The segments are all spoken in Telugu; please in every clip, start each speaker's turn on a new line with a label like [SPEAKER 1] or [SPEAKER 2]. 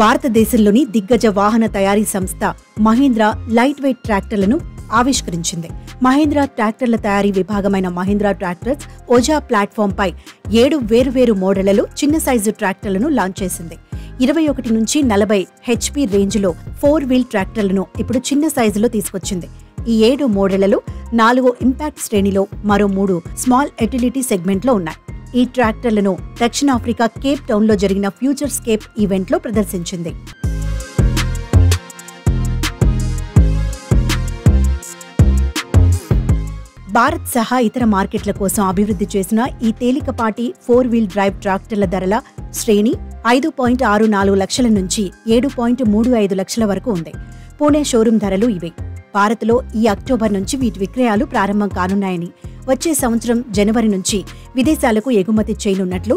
[SPEAKER 1] భారతదేశంలోని దిగ్గజ వాహన తయారీ సంస్థ మహీంద్రా లైట్ వెయిట్ ట్రాక్టర్లను ఆవిష్కరించింది. మహీంద్రా ట్రాక్టర్ల తయారీ విభాగమైన మహీంద్రా ట్రాక్టర్స్ ఓజా ప్లాట్ఫామ్ పై 7 వేరువేరు మోడళ్లలో చిన్న సైజు ట్రాక్టర్లను లాంచ్ చేసింది. 21 నుంచి 40 హెచ్పీ రేంజ్లో 4 వీల్ ట్రాక్టర్లను ఇప్పుడు చిన్న సైజులో తీసుకొచ్చింది. ఈ 7 మోడళ్లలో 4 ఇంపాక్ట్ శ్రేణిలో, మరో 3 స్మాల్ యుటిలిటీ సెగ్మెంట్లో ఉన్నాయి. ఈ ట్రాక్టర్లను దక్షిణాఫ్రికా కేప్ టౌన్లో జరిగిన ఫ్యూచర్ స్కేప్ ఈవెంట్లో ప్రదర్శించింది. భారత్ సహా ఇతర మార్కెట్ల కోసం అభివృద్ధి చేసిన ఈ తేలికపాటి 4 వీల్ డ్రైవ్ ట్రాక్టర్ల ధరల శ్రేణి 5.64 లక్షల నుంచి 7.35 లక్షల వరకు ఉంది. పూణే షోరూం ధరలు ఇవే. భారత్లో ఈ అక్టోబర్ నుంచి వీటి విక్రయాలు ప్రారంభం కానున్నాయని, వచ్చే సంవత్సరం జనవరి నుంచి విదేశాలకు ఎగుమతి చేయనున్నట్లు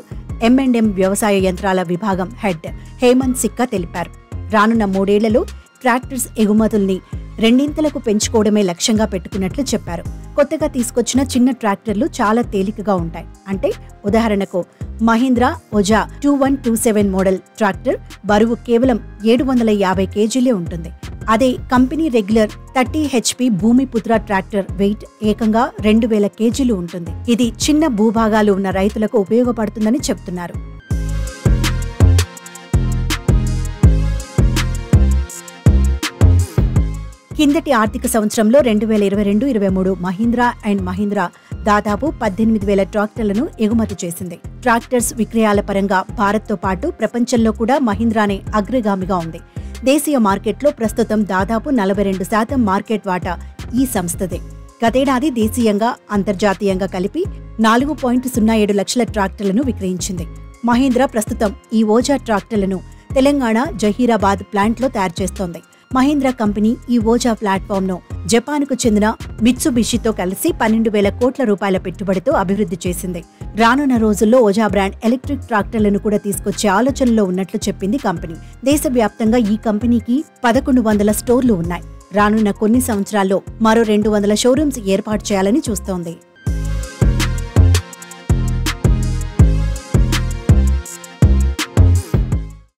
[SPEAKER 1] M&M వ్యవసాయ యంత్రాల విభాగం హెడ్ హేమంత్ సిక్కా తెలిపారు. రానున్న 3 ఏళ్లలో ట్రాక్టర్స్ ఎగుమతుల్ని 2 పెంచుకోవడమే లక్ష్యంగా పెట్టుకున్నట్లు చెప్పారు. కొత్తగా తీసుకొచ్చిన చిన్న ట్రాక్టర్లు చాలా తేలికగా ఉంటాయి. అంటే ఉదాహరణకు మహీంద్రా ఓజా 2127 మోడల్ ట్రాక్టర్ బరువు కేవలం 750 కేజీలే ఉంటుంది. అదే company regular 30 HP Bhumiputra tractor weight ఏకంగా 2000 కేజీలు ఉంటుంది. ఇది చిన్న భూభాగాలు ఉన్న రైతులకు ఉపయోగపడుతుందని చెప్తున్నారు. కిందటి ఆర్థిక సంవత్సరంలో 2022-23 మహీంద్రా అండ్ మహీంద్రా దాదాపు 18,000 ట్రాక్టర్లను ఎగుమతి చేసింది. ట్రాక్టర్స్ విక్రయాల పరంగా భారత్తో పాటు ప్రపంచంలో కూడా మహీంద్రానే అగ్రగామిగా ఉంది. దేశీయ మార్కెట్లో ప్రస్తుతం దాదాపు 42% మార్కెట్ వాటా ఈ సంస్థదే. గతేడాది దేశీయంగా, అంతర్జాతీయంగా కలిపి 4.07 లక్షల ట్రాక్టర్లను విక్రయించింది. మహీంద్రా ప్రస్తుతం ఈ ఓజా ట్రాక్టర్లను తెలంగాణ జహీరాబాద్ ప్లాంట్లో తయారు చేస్తోంది. మహీంద్రా కంపెనీ ఈ ఓజా ప్లాట్ఫామ్ను జపాన్కు చెందిన మిత్సుబిషితో కలిసి 12,000 కోట్ల రూపాయల పెట్టుబడితో అభివృద్ధి చేసింది. రానున్న రోజుల్లో ఓజా బ్రాండ్ ఎలక్ట్రిక్ ట్రాక్టర్లను కూడా తీసుకొచ్చే ఆలోచనలో ఉన్నట్లు చెప్పింది కంపెనీ. దేశవ్యాప్తంగా ఈ కంపెనీకి 1100 స్టోర్లు ఉన్నాయి. రానున్న కొన్ని సంవత్సరాల్లో మరో 200 షోరూమ్స్ ఏర్పాటు చేయాలని చూస్తోంది.